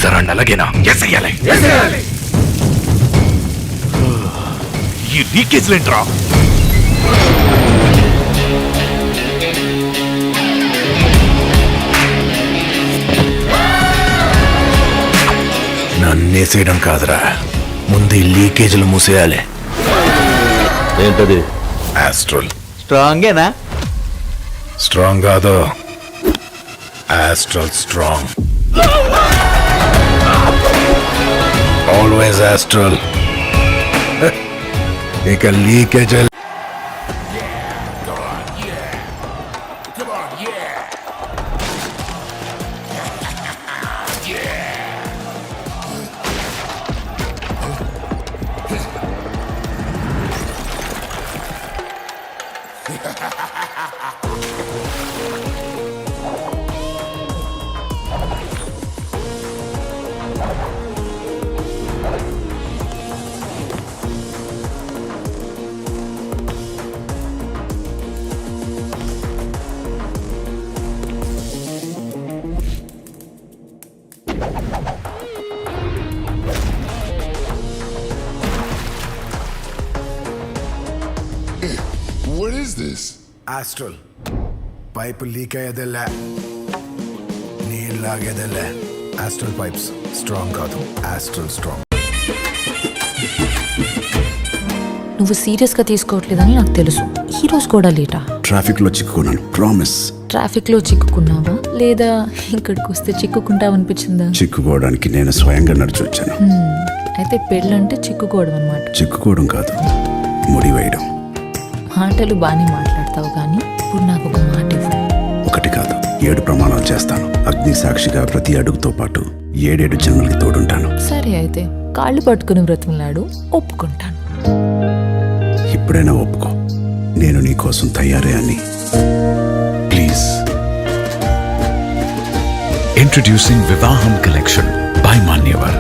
ఈసారి అలాగేనా? ఎసెయ్యాలి. ఈ లీకేజ్లేంట్రా? నన్నేసేయడం కాదురా, ముందు ఈ లీకేజీలు మూసేయాలి. ఏంటది? ఆస్ట్రల్. స్ట్రాంగేనా? స్ట్రాంగ్ కాదు, ఆస్ట్రల్ స్ట్రాంగ్. ఆల్వేస్ ఆస్ట్రల్. ఇక leakage What is this? Astral. Pipe leak అయ్యేదెల్లా, నీళ్ళు లాగేదెల్లా. ఆస్ట్రల్ పైప్స్ స్ట్రాంగ్ కాదు, ఆస్ట్రల్ స్ట్రాంగ్. నువ్వు సీరియస్గా తీసుకోవట్లేదని నాకు తెలుసు. ఈ రోజు కూడా లేటా? ట్రాఫిక్ లో చిక్కుకున్నాను, ప్రామిస్. ట్రాఫిక్ లో చిక్కుకున్నావా లేదా ఇక్కడికి వస్తే చిక్కుకుంటావనిపించిందా? చిక్కుకోవడానికి నేను స్వయంగా నడిచి వచ్చాను. అయితే పెళ్ళంటే చిక్కుకోవడం అన్నమాట. చిక్కుకోవడం కాదు, ముడి వేయడం. మాటలు బాగానే మాట్లాడతావు కానీ ఇప్పుడు నాకు ఒక మాట ఇవ్వు. ఒకటి కాదు, 7 ప్రమాణాలు చేస్తాను. అగ్ని సాక్షిగా ప్రతి అడుగుతో పాటు 7 జన్మలకి తోడుంటాను. సరే అయితే కాళ్ళు పట్టుకుని బ్రతిమలాడు, ఒప్పుకుంటాను. ఇప్పుడైనా ఒప్పుకో, నేను నీ కోసం తయారే అని. Please. Introducing Vivaham Collection by Manyvar.